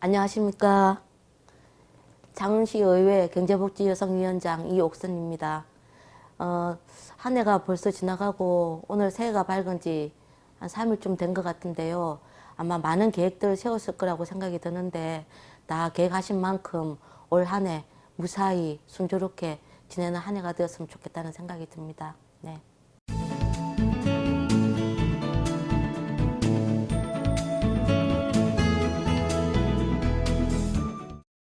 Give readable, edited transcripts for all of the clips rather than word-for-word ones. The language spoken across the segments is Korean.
안녕하십니까. 창원시의회 경제복지여성위원장 이옥선입니다. 한 해가 벌써 지나가고 오늘 새해가 밝은 지 한 3일쯤 된 것 같은데요. 아마 많은 계획들을 세웠을 거라고 생각이 드는데 다 계획하신 만큼 올 한 해 무사히 순조롭게 지내는 한 해가 되었으면 좋겠다는 생각이 듭니다. 네.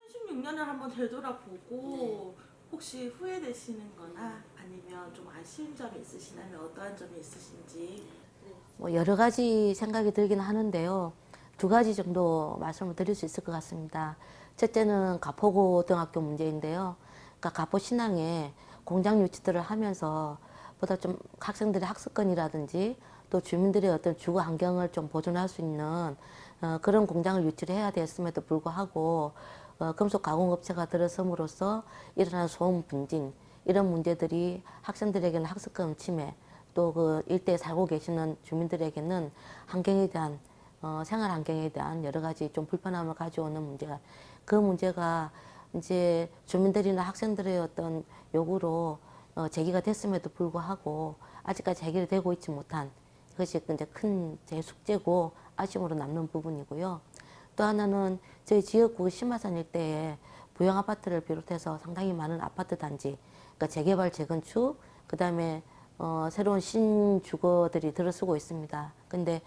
16년을 한번 되돌아보고 혹시 후회되시는 거나 아니면 좀 아쉬운 점이 있으시다면 어떠한 점이 있으신지. 뭐 여러 가지 생각이 들긴 하는데요. 두 가지 정도 말씀을 드릴 수 있을 것 같습니다. 첫째는 가포고등학교 문제인데요. 그러니까 가포신항에 공장 유치들을 하면서 보다 좀 학생들의 학습권이라든지 또 주민들의 어떤 주거 환경을 좀 보존할 수 있는 그런 공장을 유치를 해야 됐음에도 불구하고 금속 가공업체가 들어섬으로써 일어난 소음 분진 이런 문제들이 학생들에게는 학습권 침해 또 그 일대에 살고 계시는 주민들에게는 환경에 대한 생활 환경에 대한 여러 가지 좀 불편함을 가져오는 문제가 그 문제가 이제 주민들이나 학생들의 어떤 요구로 제기가 됐음에도 불구하고 아직까지 해결이 되고 있지 못한 그것이 이제 큰 제 숙제고 아쉬움으로 남는 부분이고요. 또 하나는 저희 지역구 심화산 일대에 부영 아파트를 비롯해서 상당히 많은 아파트 단지, 그러니까 재개발, 재건축, 그 다음에 새로운 신주거들이 들어서고 있습니다. 근데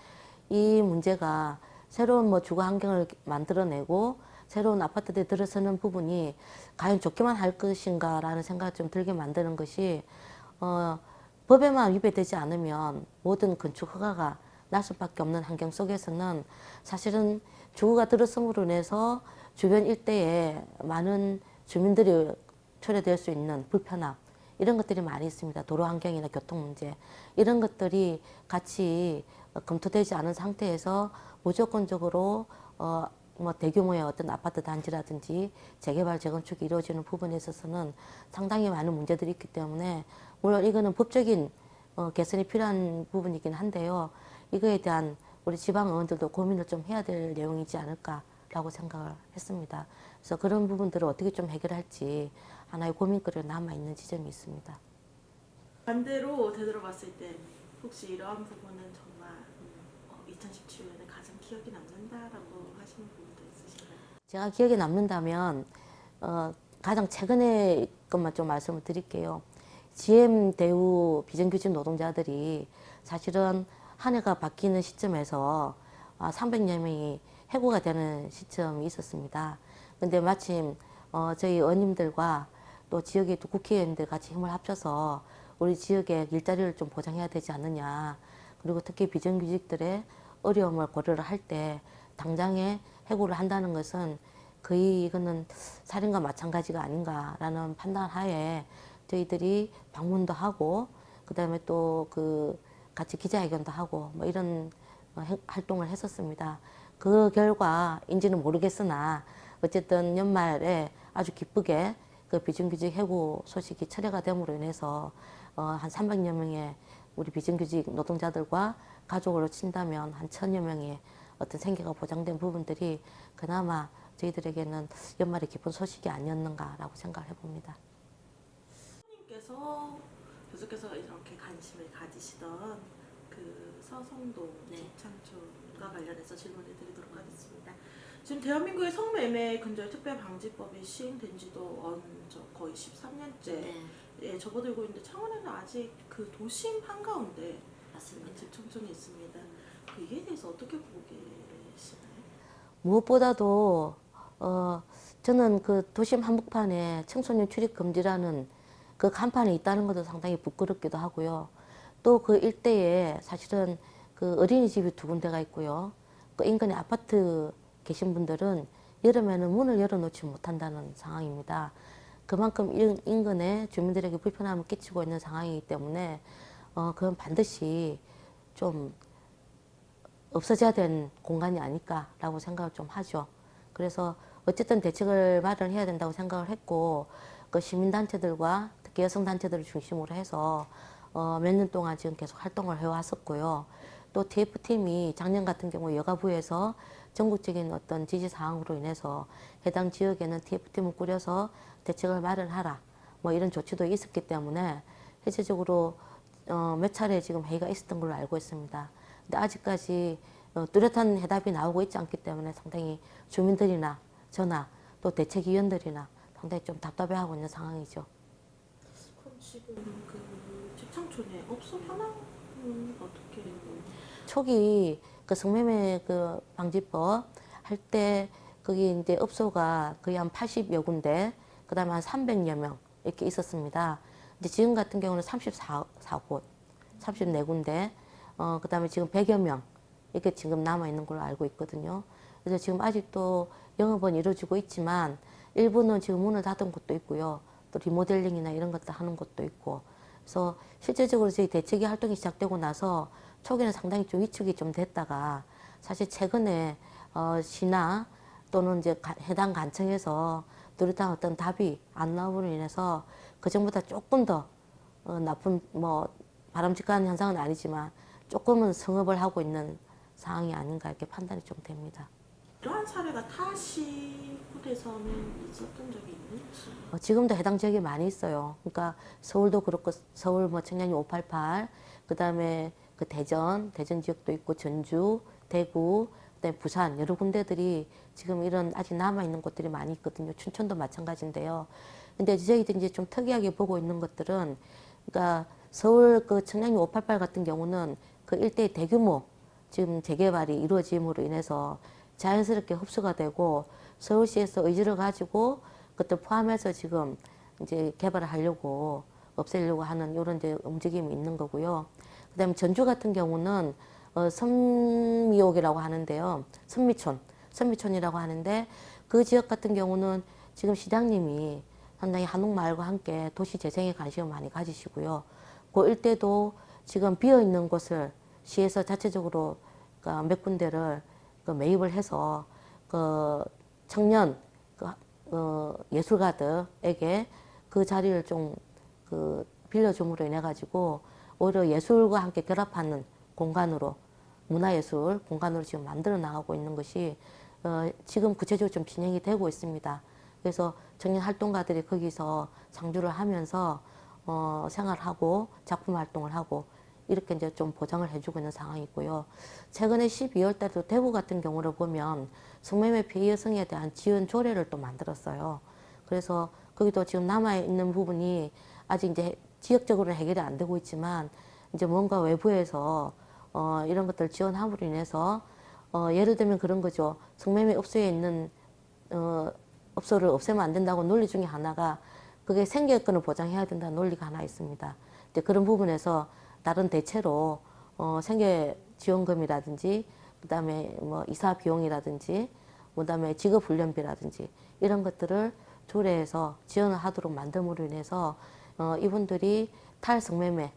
이 문제가 새로운 뭐 주거 환경을 만들어내고 새로운 아파트들이 들어서는 부분이 과연 좋게만 할 것인가라는 생각이 좀 들게 만드는 것이 법에만 위배되지 않으면 모든 건축 허가가 날 수밖에 없는 환경 속에서는 사실은 주거가 들어섬으로 인해서 주변 일대에 많은 주민들이 초래될 수 있는 불편함 이런 것들이 많이 있습니다. 도로 환경이나 교통 문제 이런 것들이 같이 검토되지 않은 상태에서 무조건적으로 뭐 대규모의 어떤 아파트 단지라든지 재개발 재건축이 이루어지는 부분에 있어서는 상당히 많은 문제들이 있기 때문에 물론 이거는 법적인 개선이 필요한 부분이긴 한데요. 이거에 대한 우리 지방 의원들도 고민을 좀 해야 될 내용이지 않을까라고 생각을 했습니다. 그래서 그런 부분들을 어떻게 좀 해결할지 하나의 고민거리가 남아있는 지점이 있습니다. 반대로 되돌아봤을 때 혹시 이러한 부분은 정말 2017년에 가장 기억에 남는다라고 하시는 부분도 있으신가요? 제가 기억에 남는다면 가장 최근의 것만 좀 말씀을 드릴게요. GM 대우 비정규직 노동자들이 사실은 한 해가 바뀌는 시점에서 300여 명이 해고가 되는 시점이 있었습니다. 근데 마침 저희 의원님들과 또 지역의 또 국회의원들 같이 힘을 합쳐서 우리 지역의 일자리를 좀 보장해야 되지 않느냐. 그리고 특히 비정규직들의 어려움을 고려를 할 때 당장에 해고를 한다는 것은 거의 이거는 살인과 마찬가지가 아닌가라는 판단 하에 저희들이 방문도 하고 그다음에 또 그 같이 기자회견도 하고 뭐 이런 활동을 했었습니다. 그 결과인지는 모르겠으나 어쨌든 연말에 아주 기쁘게 그 비정규직 해고 소식이 철회가 됨으로 인해서 한 300여 명의 우리 비정규직 노동자들과 가족으로 친다면 한 1000여 명의 어떤 생계가 보장된 부분들이 그나마 저희들에게는 연말에 기쁜 소식이 아니었는가라고 생각을 해봅니다. 님께서 계속해서 이렇게 관심을 가지시던 그 서성동 재창출과 관련해서 질문을 드리도록 하겠습니다. 지금 대한민국의 성매매 근절 특별방지법이 시행된 지도 거의 13년째 접어들고 있는데 창원에는 아직 그 도심 한가운데 재청촌이 있습니다. 이에 대해서 어떻게 보고 계시나요? 무엇보다도 저는 그 도심 한복판에 청소년 출입 금지라는 그 간판이 있다는 것도 상당히 부끄럽기도 하고요. 또 그 일대에 사실은 그 어린이집이 2군데가 있고요. 그 인근에 아파트 계신 분들은 여름에는 문을 열어놓지 못한다는 상황입니다. 그만큼 인근에 주민들에게 불편함을 끼치고 있는 상황이기 때문에 그건 반드시 좀 없어져야 되는 공간이 아닐까라고 생각을 좀 하죠. 그래서 어쨌든 대책을 마련해야 된다고 생각을 했고 그 시민단체들과 특히 여성단체들을 중심으로 해서 몇 년 동안 지금 계속 활동을 해왔었고요. 또 TF팀이 작년 같은 경우 여가부에서 전국적인 어떤 지지 사항으로 인해서 해당 지역에는 TF팀을 꾸려서 대책을 마련하라. 뭐 이런 조치도 있었기 때문에 실질적으로 몇 차례 지금 회의가 있었던 걸로 알고 있습니다. 근데 아직까지 뚜렷한 해답이 나오고 있지 않기 때문에 상당히 주민들이나 저나 또 대책위원들이나 상당히 좀 답답해하고 있는 상황이죠. 그럼 지금 그 집창촌의 업소 현황은 어떻게? 초기 그 성매매 그 방지법 할 때 거기 이제 업소가 거의 한 80여 군데, 그다음에 한 300여 명 이렇게 있었습니다. 근데 지금 같은 경우는 34곳, 34군데, 그다음에 지금 100여 명 이렇게 지금 남아 있는 걸로 알고 있거든요. 그래서 지금 아직도 영업은 이루어지고 있지만 일부는 지금 문을 닫은 곳도 있고요. 또 리모델링이나 이런 것들 하는 곳도 있고. 그래서 실질적으로 저희 대책위 활동이 시작되고 나서 초기는 상당히 좀 위축이 좀 됐다가 사실 최근에 시나 또는 이제 해당 관청에서 뚜렷한 어떤 답이 안 나옴으로 인해서 그전보다 조금 더 나쁜 뭐 바람직한 현상은 아니지만 조금은 성업을 하고 있는 상황이 아닌가 이렇게 판단이 좀 됩니다. 이러한 사례가 타 시군에서는 있었던 적이 있는지? 지금도 해당 지역이 많이 있어요. 그러니까 서울도 그렇고 서울 뭐 청량리 588, 그다음에 그 대전 지역도 있고 전주, 대구, 그다음에 부산 여러 군데들이 지금 이런 아직 남아 있는 곳들이 많이 있거든요. 춘천도 마찬가지인데요. 근데 저희들이 이제 좀 특이하게 보고 있는 것들은 그러니까 서울 그 청량리 588 같은 경우는 그 일대의 대규모 지금 재개발이 이루어짐으로 인해서 자연스럽게 흡수가 되고 서울시에서 의지를 가지고 그것도 포함해서 지금 이제 개발을 하려고 없애려고 하는 이런 이제 움직임이 있는 거고요. 그다음에 전주 같은 경우는 선미옥이라고 하는데요. 선미촌이라고 하는데 그 지역 같은 경우는 지금 시장님이 상당히 한옥마을과 함께 도시 재생에 관심을 많이 가지시고요. 그 일대도 지금 비어 있는 곳을 시에서 자체적으로 그러니까 몇 군데를 그 매입을 해서 그 청년 예술가들에게 그 자리를 좀 그 빌려줌으로 인해 가지고 오히려 예술과 함께 결합하는 공간으로 문화예술 공간으로 지금 만들어 나가고 있는 것이 지금 구체적으로 좀 진행이 되고 있습니다. 그래서 청년 활동가들이 거기서 상주를 하면서 생활하고 작품 활동을 하고 이렇게 이제 좀 보장을 해주고 있는 상황이고요. 최근에 12월 달도 대구 같은 경우를 보면 성매매 피해 여성에 대한 지원 조례를 또 만들었어요. 그래서 거기도 지금 남아있는 부분이 아직 이제 지역적으로는 해결이 안 되고 있지만 이제 뭔가 외부에서 이런 것들 지원함으로 인해서 예를 들면 그런 거죠. 성매매 업소에 있는 업소를 없애면 안 된다고 논리 중에 하나가 그게 생계권을 보장해야 된다는 논리가 하나 있습니다. 근데 그런 부분에서 다른 대체로 생계 지원금이라든지 그다음에 뭐 이사 비용이라든지 그다음에 직업 훈련비라든지 이런 것들을 조례해서 지원을 하도록 만듦으로 인해서 이분들이 탈성매매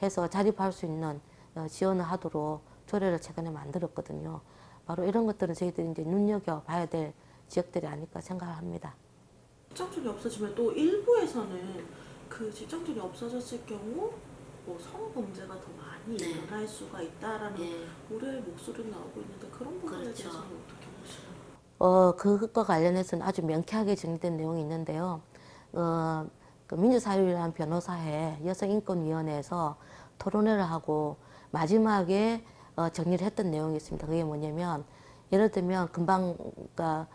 해서 자립할 수 있는 지원을 하도록 조례를 최근에 만들었거든요. 바로 이런 것들은 저희들이 이제 눈여겨봐야 될 지역들이 아닐까 생각을 합니다. 집장촌이 없어지면 또 일부에서는 그 집장촌이 없어졌을 경우 뭐 성범죄가 더 많이 네. 일어날 수가 있다라는 네. 우려의 목소리가 나오고 있는데 그런 부분에 그렇죠. 대해서는 어떻게 보시나요? 그것과 관련해서는 아주 명쾌하게 정리된 내용이 있는데요. 그 민주사유리라는 변호사회 여성인권위원회에서 토론회를 하고 마지막에 정리를 했던 내용이 있습니다. 그게 뭐냐면 예를 들면 금방 그러니까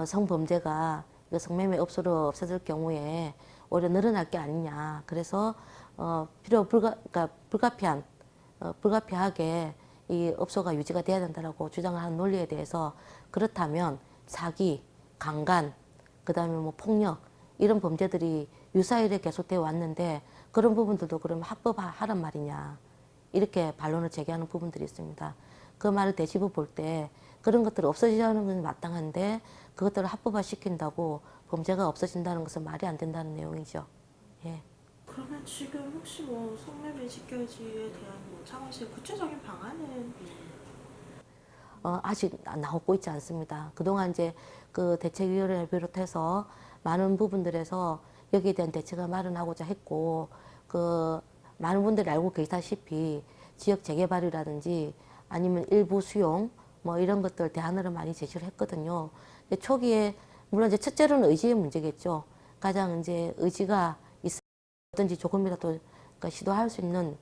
성범죄가 성매매 업소를 없애질 경우에 오히려 늘어날 게 아니냐. 그래서 그러니까 불가피하게 이 업소가 유지가 돼야 된다라고 주장을 하는 논리에 대해서 그렇다면 사기, 강간, 그다음에 뭐 폭력 이런 범죄들이 유사일에 계속되어 왔는데 그런 부분들도 그러면 합법화하란 말이냐 이렇게 반론을 제기하는 부분들이 있습니다. 그 말을 되짚어 볼 때 그런 것들이 없어지자는 건 마땅한데 그것들을 합법화시킨다고 범죄가 없어진다는 것은 말이 안 된다는 내용이죠. 예. 그러면 지금 혹시 뭐 성매매 직결지에 대한 뭐 창원시의 구체적인 방안은 아직 나오고 있지 않습니다. 그동안 이제 그 대책위원회를 비롯해서 많은 부분들에서 여기에 대한 대책을 마련하고자 했고, 그 많은 분들이 알고 계시다시피 지역 재개발이라든지 아니면 일부 수용 뭐 이런 것들 대안으로 많이 제시를 했거든요. 근데 초기에 물론 이제 첫째로는 의지의 문제겠죠. 가장 이제 의지가 있든지 조금이라도 그러니까 시도할 수 있는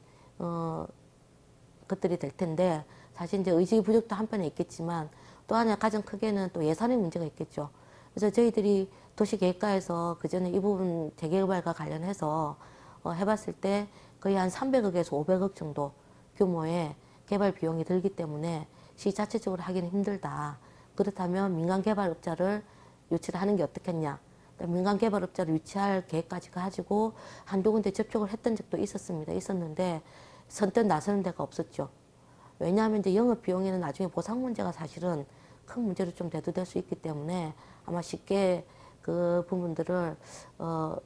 것들이 될 텐데 사실 이제 의지 부족도 한편에 있겠지만 또 하나 가장 크게는 또 예산의 문제가 있겠죠. 그래서 저희들이 도시계획과에서 그전에 이 부분 재개발과 관련해서 해봤을 때 거의 한 300억에서 500억 정도 규모의 개발 비용이 들기 때문에 시 자체적으로 하기는 힘들다. 그렇다면 민간개발업자를 유치를 하는 게 어떻겠냐. 민간개발업자를 유치할 계획까지 가지고 한두 군데 접촉을 했던 적도 있었는데 선뜻 나서는 데가 없었죠. 왜냐하면 이제 영업 비용에는 나중에 보상 문제가 사실은 큰 문제로 좀 대두될 수 있기 때문에 아마 쉽게 그 부분들을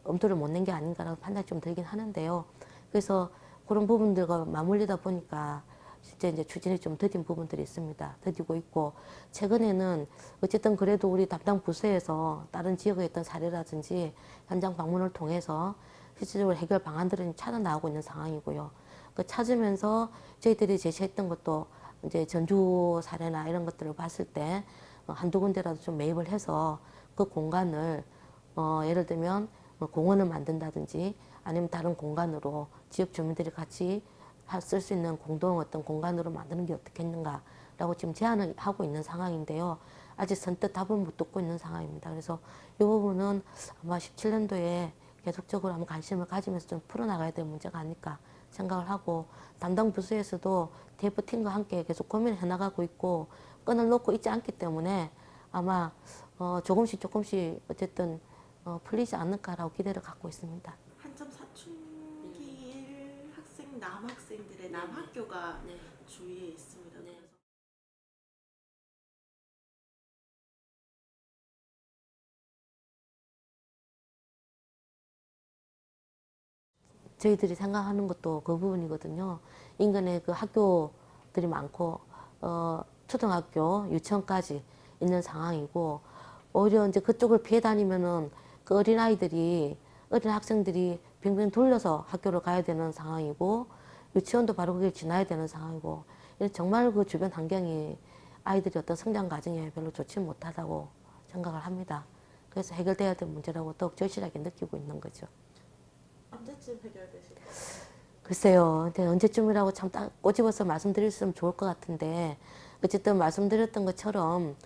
엄두를 못 낸 게 아닌가라는 판단이 좀 들긴 하는데요. 그래서 그런 부분들과 맞물리다 보니까 실제 이제 추진이 좀 더딘 부분들이 있습니다. 더디고 있고 최근에는 어쨌든 그래도 우리 담당 부서에서 다른 지역에 있던 사례라든지 현장 방문을 통해서 실질적으로 해결 방안들은 찾아 나오고 있는 상황이고요. 그 찾으면서 저희들이 제시했던 것도 이제 전주 사례나 이런 것들을 봤을 때 한두 군데라도 좀 매입을 해서 그 공간을 예를 들면 공원을 만든다든지 아니면 다른 공간으로 지역 주민들이 같이 쓸 수 있는 공동 어떤 공간으로 만드는 게 어떻겠는가라고 지금 제안을 하고 있는 상황인데요. 아직 선뜻 답은 못 듣고 있는 상황입니다. 그래서 이 부분은 아마 17년도에 계속적으로 한번 관심을 가지면서 좀 풀어나가야 될 문제가 아닐까 생각을 하고 담당 부서에서도 대표팀과 함께 계속 고민을 해나가고 있고 끈을 놓고 있지 않기 때문에 아마 조금씩 어쨌든 풀리지 않을까라고 기대를 갖고 있습니다. 한참 사춘기일 남학생들의 남학교가 주위에 있습니다. 그래서 저희들이 생각하는 것도 그 부분이거든요. 인근에 그 학교들이 많고 초등학교, 유치원까지 있는 상황이고 오히려 이제 그쪽을 피해 다니면은 그 어린 학생들이 빙빙 돌려서 학교를 가야 되는 상황이고 유치원도 바로 그게 지나야 되는 상황이고 정말 그 주변 환경이 아이들이 어떤 성장 과정에 별로 좋지 못하다고 생각을 합니다. 그래서 해결돼야 될 문제라고 더욱 절실하게 느끼고 있는 거죠. 언제쯤 해결되실까요? 글쎄요. 근데 언제쯤이라고 참 딱 꼬집어서 말씀드렸으면 좋을 것 같은데 어쨌든 말씀드렸던 것처럼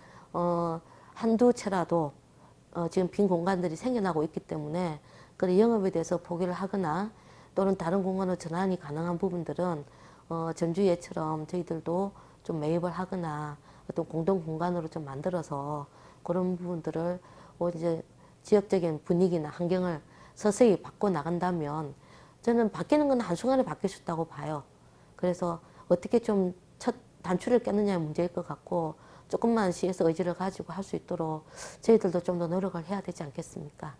한두 채라도 지금 빈 공간들이 생겨나고 있기 때문에 그 영업에 대해서 포기를 하거나 또는 다른 공간으로 전환이 가능한 부분들은 전주예처럼 저희들도 좀 매입을 하거나 어떤 공동 공간으로 좀 만들어서 그런 부분들을 이제 지역적인 분위기나 환경을 서서히 바꿔 나간다면 저는 바뀌는 건 한순간에 바뀔 수 있다고 봐요. 그래서 어떻게 좀 첫 단추를 깼느냐의 문제일 것 같고 조금만 시에서 의지를 가지고 할 수 있도록 저희들도 좀 더 노력을 해야 되지 않겠습니까?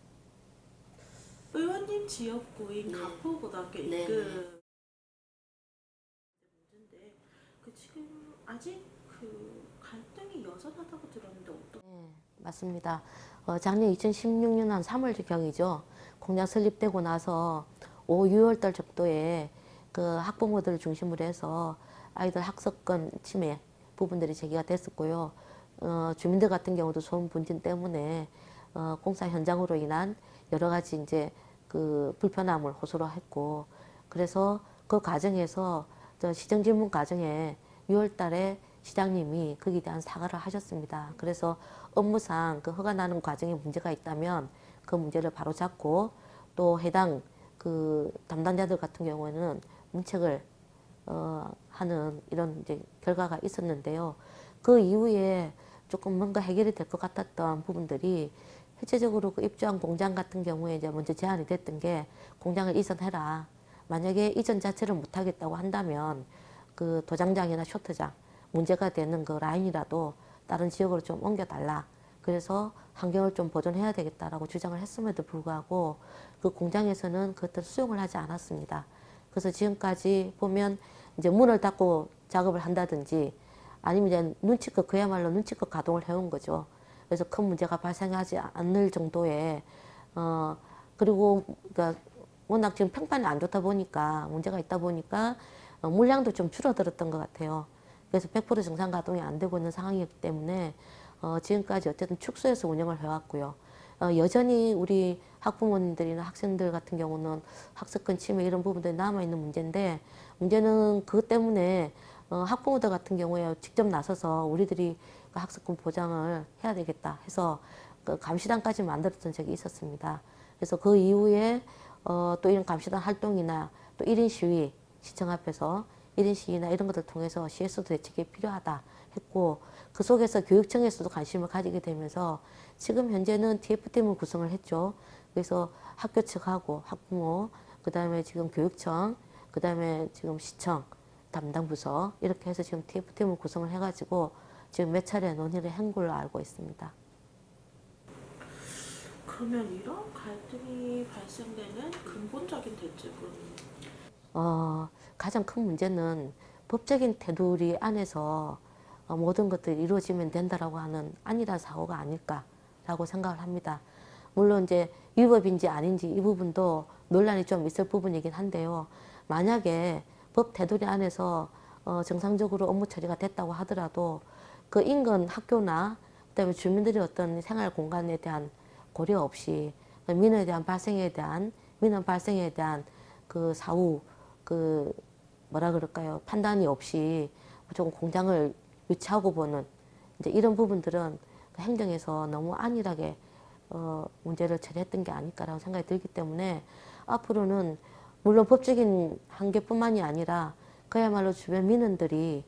의원님 지역구인 가포고등학교 입금 문제인데 그 지금 아직 그 갈등이 여전하다고 들었는데 어떤? 네, 맞습니다. 작년 2016년 한 3월경이죠. 공장 설립되고 나서 5, 6월 달 정도에 그 학부모들을 중심으로 해서 아이들 학습권 침해 부분들이 제기가 됐었고요. 주민들 같은 경우도 소음 분진 때문에 공사 현장으로 인한 여러 가지 이제 그 불편함을 호소를 했고 그래서 그 과정에서 시정 질문 과정에 6월 달에 시장님이 거기에 대한 사과를 하셨습니다. 그래서 업무상 그 허가 나는 과정에 문제가 있다면 그 문제를 바로 잡고 또 해당 그 담당자들 같은 경우에는 문책을 하는 이런 이제 결과가 있었는데요. 그 이후에 조금 뭔가 해결이 될 것 같았던 부분들이 실제적으로 그 입주한 공장 같은 경우에 이제 먼저 제안이 됐던 게 공장을 이전해라. 만약에 이전 자체를 못하겠다고 한다면 그 도장장이나 쇼트장 문제가 되는 그 라인이라도 다른 지역으로 좀 옮겨달라. 그래서 환경을 좀 보존해야 되겠다라고 주장을 했음에도 불구하고 그 공장에서는 그것들을 수용을 하지 않았습니다. 그래서 지금까지 보면 이제 문을 닫고 작업을 한다든지 아니면 이제 눈치껏 그야말로 눈치껏 가동을 해온 거죠. 그래서 큰 문제가 발생하지 않을 정도의 그리고 그러니까 워낙 지금 평판이 안 좋다 보니까 문제가 있다 보니까 물량도 좀 줄어들었던 것 같아요. 그래서 100% 정상 가동이 안 되고 있는 상황이기 때문에 지금까지 어쨌든 축소해서 운영을 해왔고요. 여전히 우리 학부모님들이나 학생들 같은 경우는 학습권 침해 이런 부분들이 남아있는 문제인데, 문제는 그것 때문에 학부모들 같은 경우에 직접 나서서 우리들이 그 학습권 보장을 해야 되겠다 해서 그 감시단까지 만들었던 적이 있었습니다. 그래서 그 이후에 또 이런 감시단 활동이나 또 1인 시위, 시청 앞에서 1인 시위나 이런 것들 통해서 CS도 대책이 필요하다 했고, 그 속에서 교육청에서도 관심을 가지게 되면서 지금 현재는 TF팀을 구성을 했죠. 그래서 학교 측하고 학부모, 그 다음에 지금 교육청, 그 다음에 지금 시청 담당 부서 이렇게 해서 지금 TF팀을 구성을 해가지고 지금 몇 차례 논의를 한 걸로 알고 있습니다. 그러면 이런 갈등이 발생되는 근본적인 대책은? 가장 큰 문제는 법적인 테두리 안에서 모든 것들이 이루어지면 된다라고 하는 안일한 사고가 아닐까라고 생각을 합니다. 물론 이제 위법인지 아닌지 이 부분도 논란이 좀 있을 부분이긴 한데요. 만약에 법 테두리 안에서 정상적으로 업무 처리가 됐다고 하더라도 그 인근 학교나 그다음에 주민들의 어떤 생활 공간에 대한 고려 없이 민원에 대한 민원 발생에 대한 그 사후 그 뭐라 그럴까요, 판단이 없이 조금 공장을 유치하고 보는 이제 이런 부분들은 행정에서 너무 안일하게 문제를 처리했던 게 아닐까라고 생각이 들기 때문에 앞으로는 물론 법적인 한계뿐만이 아니라 그야말로 주변 민원들이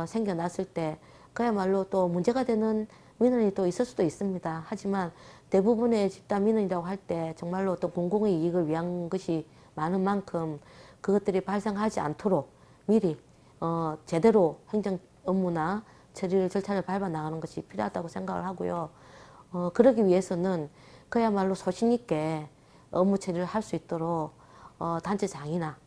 생겨났을 때 그야말로 또 문제가 되는 민원이 또 있을 수도 있습니다. 하지만 대부분의 집단 민원이라고 할 때 정말로 어떤 공공의 이익을 위한 것이 많은 만큼 그것들이 발생하지 않도록 미리 제대로 행정 업무나 처리 절차를 밟아 나가는 것이 필요하다고 생각을 하고요. 그러기 위해서는 그야말로 소신 있게 업무 처리를 할 수 있도록 단체장이나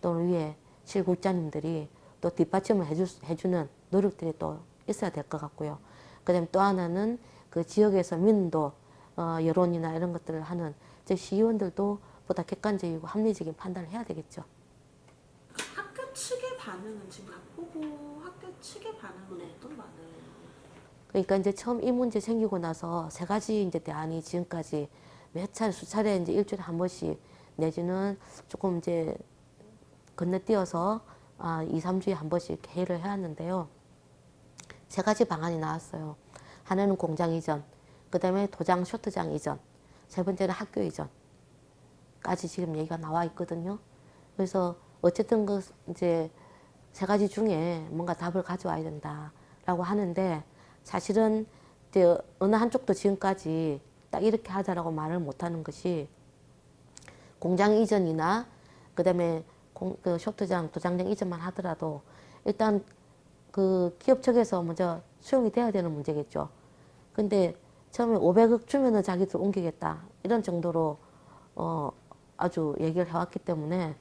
또는 위에 실국장님들이 또 뒷받침을 해주는 노력들이 또 있어야 될 것 같고요. 그 다음에 또 하나는 그 지역에서 민도 여론이나 이런 것들을 하는 시의원들도 보다 객관적이고 합리적인 판단을 해야 되겠죠. 학교 측의 반응은 지금 갑보고 학교 측의 반응은 어떤 반응이에요? 그러니까 이제 처음 이 문제 생기고 나서 세 가지 이제 대안이 지금까지 몇 차례 수차례 이제 일주일에 한 번씩 내지는 조금 이제 건너뛰어서 2, 3주에 한 번씩 회의를 해왔는데요. 세 가지 방안이 나왔어요. 하나는 공장 이전, 그 다음에 도장 쇼트장 이전, 세 번째는 학교 이전까지 지금 얘기가 나와 있거든요. 그래서 어쨌든 그 이제 세 가지 중에 뭔가 답을 가져와야 된다라고 하는데, 사실은 이제 어느 한쪽도 지금까지 딱 이렇게 하자라고 말을 못하는 것이, 공장 이전이나 그다음에 그 쇼트장, 도장장 이전만 하더라도 일단 그 기업 측에서 먼저 수용이 돼야 되는 문제겠죠. 근데 처음에 500억 주면은 자기들 옮기겠다 이런 정도로 아주 얘기를 해왔기 때문에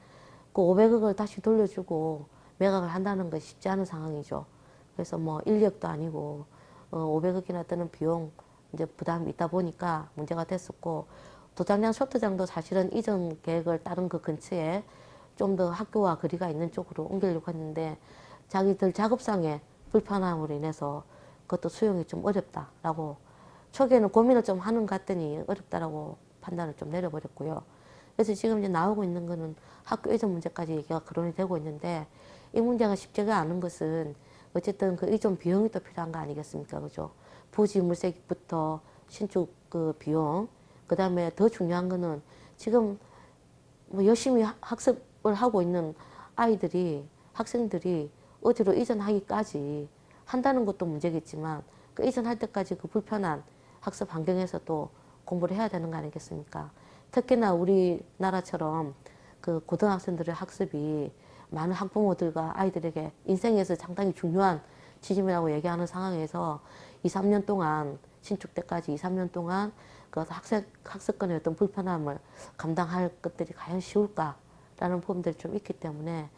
그 500억을 다시 돌려주고 매각을 한다는 것이 쉽지 않은 상황이죠. 그래서 뭐 1억도 아니고 500억이나 드는 비용 이제 부담이 있다 보니까 문제가 됐었고, 도장장 쇼트장도 사실은 이전 계획을 따른 그 근처에 좀 더 학교와 거리가 있는 쪽으로 옮기려고 했는데 자기들 작업상의 불편함으로 인해서 그것도 수용이 좀 어렵다라고, 초기에는 고민을 좀 하는 것 같더니 어렵다라고 판단을 좀 내려버렸고요. 그래서 지금 이제 나오고 있는 거는 학교 이전 문제까지 얘기가 거론이 되고 있는데, 이 문제가 쉽지가 않은 것은 어쨌든 그 이전 비용이 또 필요한 거 아니겠습니까? 그죠? 부지 물색부터 신축 그 비용, 그 다음에 더 중요한 거는 지금 뭐 열심히 학습을 하고 있는 아이들이, 학생들이 어디로 이전하기까지 한다는 것도 문제겠지만 그 이전할 때까지 그 불편한 학습 환경에서 또 공부를 해야 되는 거 아니겠습니까? 특히나 우리나라처럼 그 고등학생들의 학습이 많은 학부모들과 아이들에게 인생에서 상당히 중요한 지점이라고 얘기하는 상황에서 2, 3년 동안, 신축 때까지 2, 3년 동안 그 학습권의 어떤 불편함을 감당할 것들이 과연 쉬울까라는 부분들이 좀 있기 때문에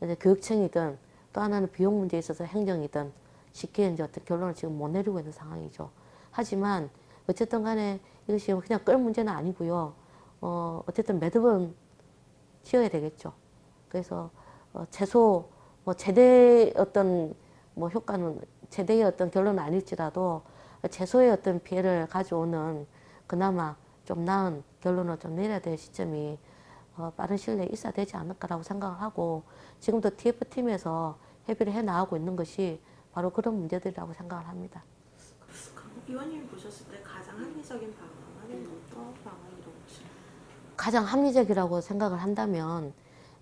이제 교육청이든 또 하나는 비용 문제에 있어서 행정이든 쉽게 이제 어떤 결론을 지금 못 내리고 있는 상황이죠. 하지만 어쨌든 간에 이것이 그냥 끌 문제는 아니고요. 어쨌든 매듭은 지어야 되겠죠. 그래서 최소 뭐 최대 어떤 뭐 효과는 최대의 어떤 결론은 아닐지라도 최소의 어떤 피해를 가져오는 그나마 좀 나은 결론을 좀 내려야 될 시점이 빠른 시일 내에 있어야 되지 않을까라고 생각을 하고 지금도 TF팀에서 협의를 해 나가고 있는 것이 바로 그런 문제들이라고 생각을 합니다. 그럼 의원님이 보셨을 때 가장 합리적인 방안은 어떤 방안이라고 보시나요? 가장 합리적이라고 생각을 한다면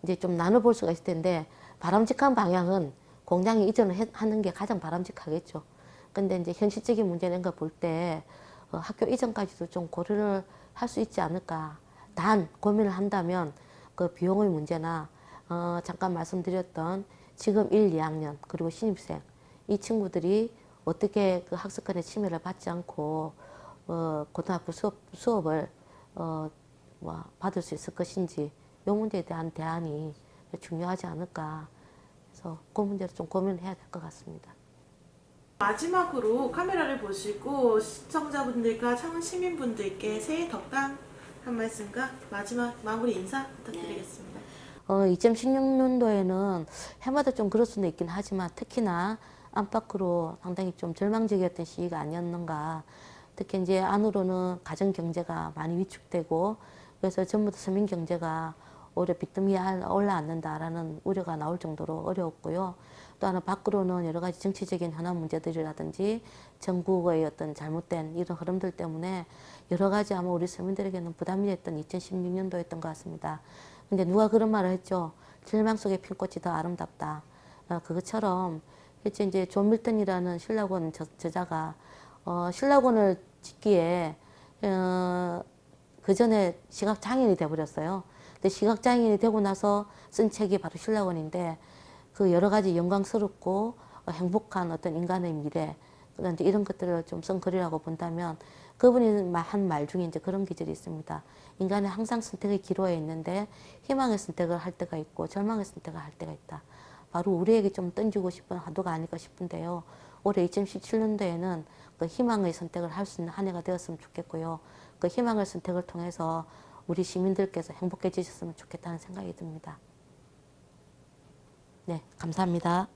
이제 좀 나눠볼 수가 있을 텐데 바람직한 방향은 공장에 이전을 하는 게 가장 바람직하겠죠. 근데 이제 현실적인 문제는 거 볼 때 학교 이전까지도 좀 고려를 할 수 있지 않을까. 단 고민을 한다면 그 비용의 문제나 잠깐 말씀드렸던 지금 1, 2학년 그리고 신입생 이 친구들이 어떻게 그 학습권의 침해를 받지 않고 고등학교 수업을 뭐 받을 수 있을 것인지 이 문제에 대한 대안이 중요하지 않을까. 그래서 그 문제를 좀 고민을 해야 될 것 같습니다. 마지막으로 카메라를 보시고 시청자분들과 창원 시민분들께 새해 덕담 한 말씀과 마지막 마무리 인사 부탁드리겠습니다. 2016년도에는 해마다 좀 그럴 수는 있긴 하지만 특히나 안팎으로 상당히 좀 절망적이었던 시기가 아니었는가. 특히 이제 안으로는 가정 경제가 많이 위축되고 그래서 전부 다 서민 경제가 오히려 비등비에 올라앉는다라는 우려가 나올 정도로 어려웠고요. 또 하나 밖으로는 여러 가지 정치적인 현안 문제들이라든지 전국의 어떤 잘못된 이런 흐름들 때문에 여러 가지 아마 우리 서민들에게는 부담이 됐던 2016년도였던 것 같습니다. 근데 누가 그런 말을 했죠. 절망 속의 핀꽃이 더 아름답다. 그것처럼 이제 존 밀턴이라는 신라권 저자가 신라권을 짓기에 그 전에 시각장애인이 돼버렸어요. 근데 시각장애인이 되고 나서 쓴 책이 바로 신라권인데 그 여러 가지 영광스럽고 행복한 어떤 인간의 미래 그런데 이런 것들을 좀 쓴 글이라고 본다면 그분이 한 말 중에 이제 그런 기절이 있습니다. 인간은 항상 선택의 기로에 있는데 희망의 선택을 할 때가 있고 절망의 선택을 할 때가 있다. 바로 우리에게 좀 던지고 싶은 화두가 아닐까 싶은데요. 올해 2017년도에는 그 희망의 선택을 할 수 있는 한 해가 되었으면 좋겠고요. 그 희망의 선택을 통해서 우리 시민들께서 행복해지셨으면 좋겠다는 생각이 듭니다. 네, 감사합니다.